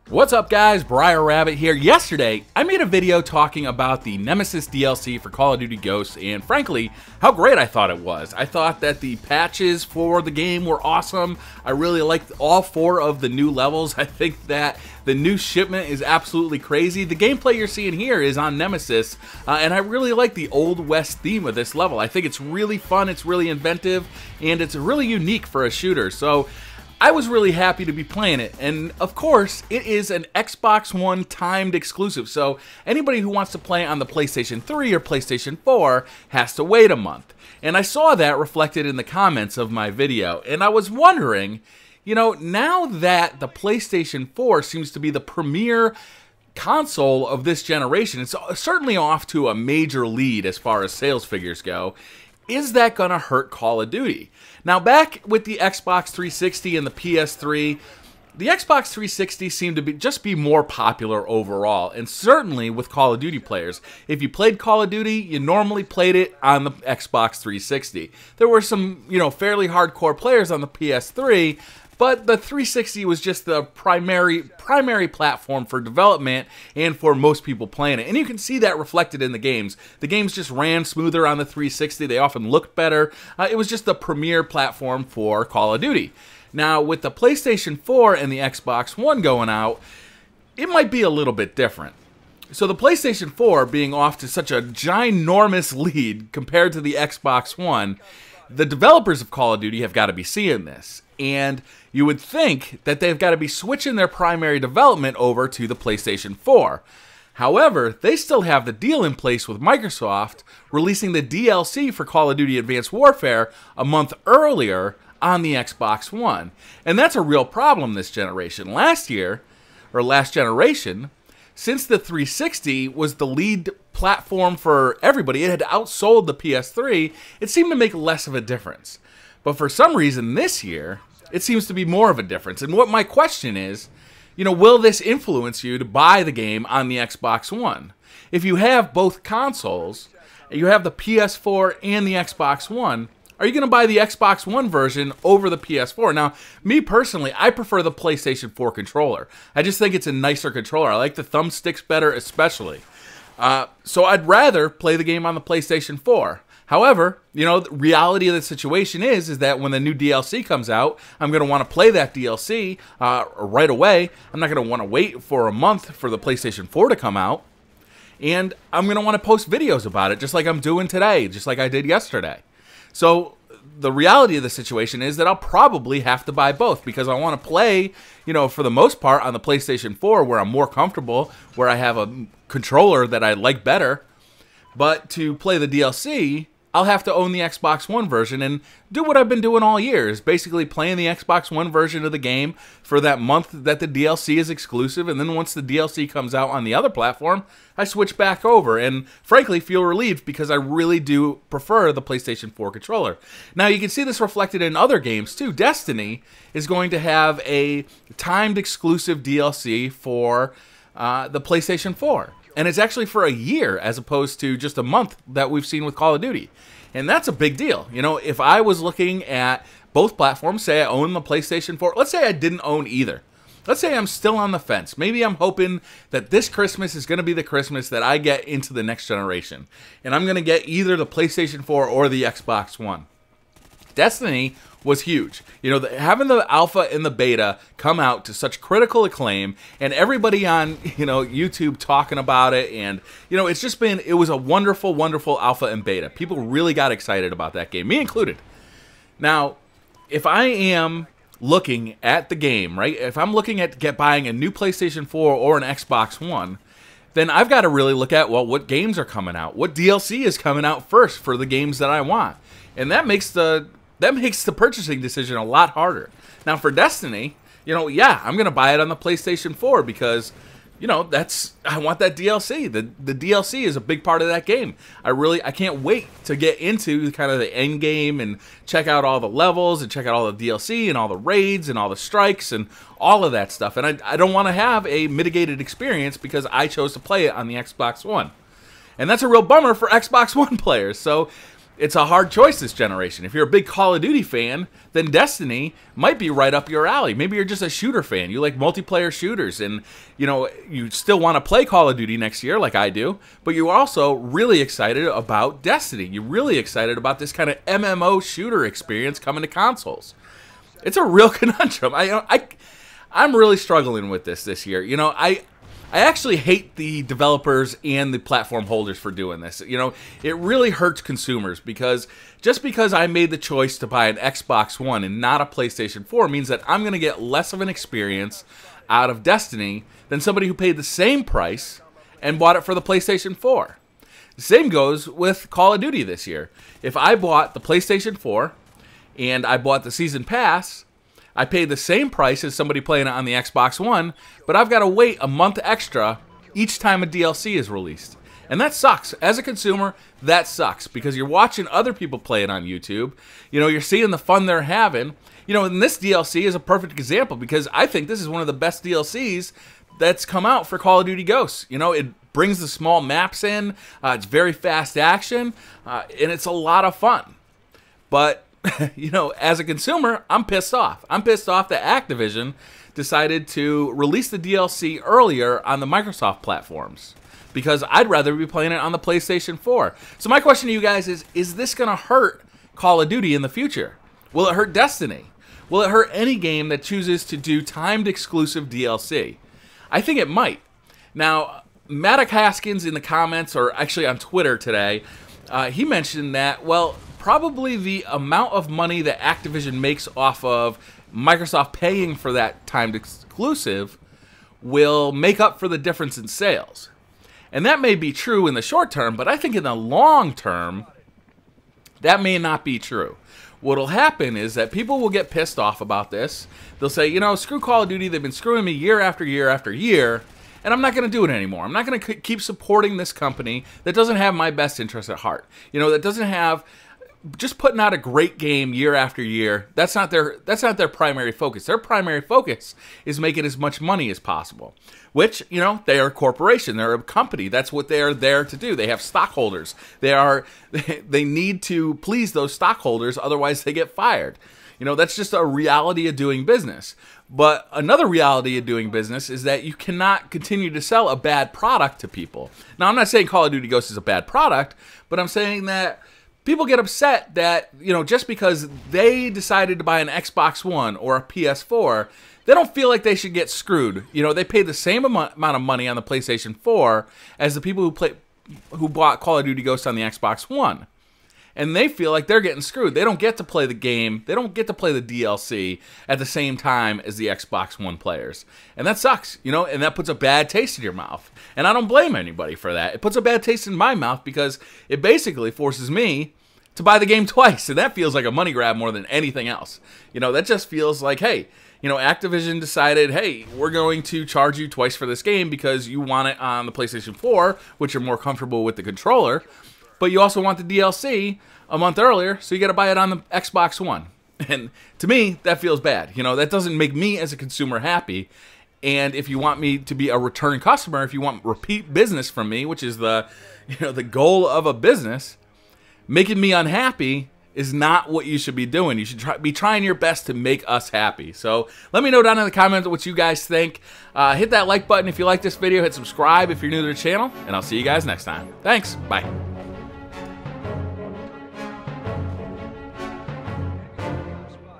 What's up guys, BriarRabbit here. Yesterday, I made a video talking about the Nemesis DLC for Call of Duty Ghosts and frankly, how great I thought it was. I thought that the patches for the game were awesome. I really liked all 4 of the new levels. I think that the new shipment is absolutely crazy. The gameplay you're seeing here is on Nemesis, and I really like the Old West theme of this level. I think it's really fun, it's really inventive, and it's really unique for a shooter. So I was really happy to be playing it, and of course, it is an Xbox One timed exclusive, so anybody who wants to play on the PlayStation 3 or PlayStation 4 has to wait a month. And I saw that reflected in the comments of my video, and I was wondering, you know, now that the PlayStation 4 seems to be the premier console of this generation, it's certainly off to a major lead as far as sales figures go, is that gonna hurt Call of Duty? Now, back with the Xbox 360 and the PS3, the Xbox 360 seemed to just be more popular overall, and certainly with Call of Duty players. If you played Call of Duty, you normally played it on the Xbox 360. There were some, you know, fairly hardcore players on the PS3, but the 360 was just the primary platform for development and for most people playing it. And you can see that reflected in the games. The games just ran smoother on the 360. They often looked better. It was just the premier platform for Call of Duty. Now, with the PlayStation 4 and the Xbox One going out, it might be a little bit different. So the PlayStation 4 being off to such a ginormous lead compared to the Xbox One, the developers of Call of Duty have got to be seeing this. And you would think that they've got to be switching their primary development over to the PlayStation 4. However, they still have the deal in place with Microsoft, releasing the DLC for Call of Duty Advanced Warfare a month earlier on the Xbox One. And that's a real problem this generation. Last generation, since the 360 was the lead platform for everybody, it had outsold the PS3, it seemed to make less of a difference. But for some reason this year, it seems to be more of a difference. And what my question is, you know, will this influence you to buy the game on the Xbox One? If you have both consoles, you have the PS4 and the Xbox One, are you going to buy the Xbox One version over the PS4? Now, me personally, I prefer the PlayStation 4 controller. I just think it's a nicer controller. I like the thumbsticks better especially. So I'd rather play the game on the PlayStation 4. However, you know, the reality of the situation is that when the new DLC comes out, I'm going to want to play that DLC right away. I'm not going to want to wait for a month for the PlayStation 4 to come out. And I'm going to want to post videos about it just like I'm doing today, just like I did yesterday. So the reality of the situation is that I'll probably have to buy both because I want to play, you know, for the most part on the PlayStation 4 where I'm more comfortable, where I have a controller that I like better. But to play the DLC, I'll have to own the Xbox One version and do what I've been doing all year, is basically playing the Xbox One version of the game for that month that the DLC is exclusive, and then once the DLC comes out on the other platform, I switch back over, and frankly feel relieved because I really do prefer the PlayStation 4 controller. Now you can see this reflected in other games too. Destiny is going to have a timed exclusive DLC for the PlayStation 4. And it's actually for a year as opposed to just a month that we've seen with Call of Duty. And that's a big deal. You know, if I was looking at both platforms, say I own the PlayStation 4, let's say I didn't own either. Let's say I'm still on the fence. Maybe I'm hoping that this Christmas is going to be the Christmas that I get into the next generation. And I'm going to get either the PlayStation 4 or the Xbox One. Destiny was huge. You know, having the alpha and the beta come out to such critical acclaim, and everybody on, you know, YouTube talking about it, and, you know, it's just been, it was a wonderful, wonderful alpha and beta. People really got excited about that game, me included. Now, if I am looking at the game, right, if I'm looking at buying a new PlayStation 4 or an Xbox One, then I've got to really look at, well, what games are coming out? What DLC is coming out first for the games that I want? And that makes the purchasing decision a lot harder. Now for Destiny, you know, yeah, I'm going to buy it on the PlayStation 4 because, you know, I want that DLC. The DLC is a big part of that game. I can't wait to get into kind of the end game and check out all the levels and check out all the DLC and all the raids and all the strikes and all of that stuff. And I don't want to have a mitigated experience because I chose to play it on the Xbox One. And that's a real bummer for Xbox One players. So it's a hard choice this generation. If you're a big Call of Duty fan, then Destiny might be right up your alley. Maybe you're just a shooter fan. You like multiplayer shooters, and you still want to play Call of Duty next year like I do, but you're also really excited about Destiny. You're really excited about this kind of MMO shooter experience coming to consoles. It's a real conundrum. I'm really struggling with this year. I actually hate the developers and the platform holders for doing this. It really hurts consumers because just because I made the choice to buy an Xbox One and not a PlayStation 4 means that I'm going to get less of an experience out of Destiny than somebody who paid the same price and bought it for the PlayStation 4. The same goes with Call of Duty this year. If I bought the PlayStation 4 and I bought the Season Pass, I paid the same price as somebody playing it on the Xbox One, but I've got to wait a month extra each time a DLC is released. And that sucks. As a consumer, that sucks because you're watching other people play it on YouTube. You're seeing the fun they're having. And this DLC is a perfect example because I think this is one of the best DLCs that's come out for Call of Duty Ghosts. It brings the small maps in. It's very fast action, and it's a lot of fun. But as a consumer, I'm pissed off. I'm pissed off that Activision decided to release the DLC earlier on the Microsoft platforms because I'd rather be playing it on the PlayStation 4. So my question to you guys is this going to hurt Call of Duty in the future? Will it hurt Destiny? Will it hurt any game that chooses to do timed exclusive DLC? I think it might. Now, Maddox Haskins in the comments, or actually on Twitter today, he mentioned that, well, probably the amount of money that Activision makes off of Microsoft paying for that timed exclusive will make up for the difference in sales. And that may be true in the short term, but I think in the long term, that may not be true. What will happen is that people will get pissed off about this. They'll say, screw Call of Duty. They've been screwing me year after year after year, and I'm not going to do it anymore. I'm not going to keep supporting this company that doesn't have my best interest at heart. That doesn't have just putting out a great game year after year. That's not their primary focus. Their primary focus is making as much money as possible, which, they are a corporation. They're a company. That's what they are there to do. They have stockholders. They need to please those stockholders, otherwise they get fired. That's just a reality of doing business. But another reality of doing business is that you cannot continue to sell a bad product to people. Now, I'm not saying Call of Duty Ghosts is a bad product, but I'm saying that people get upset that, just because they decided to buy an Xbox One or a PS4, they don't feel like they should get screwed. They pay the same amount of money on the PlayStation 4 as the people who bought Call of Duty Ghosts on the Xbox One. And they feel like they're getting screwed. They don't get to play the game. They don't get to play the DLC at the same time as the Xbox One players. And that sucks, and that puts a bad taste in your mouth. And I don't blame anybody for that. It puts a bad taste in my mouth because it basically forces me to buy the game twice. And that feels like a money grab more than anything else. That just feels like, hey, Activision decided, hey, we're going to charge you twice for this game because you want it on the PlayStation 4, which you're more comfortable with the controller. But you also want the DLC a month earlier, so you got to buy it on the Xbox One. And to me, that feels bad. That doesn't make me as a consumer happy. And if you want me to be a return customer, if you want repeat business from me, which is the goal of a business, making me unhappy is not what you should be doing. You should be trying your best to make us happy. So let me know down in the comments what you guys think. Hit that like button if you like this video. Hit subscribe if you're new to the channel. And I'll see you guys next time. Thanks. Bye.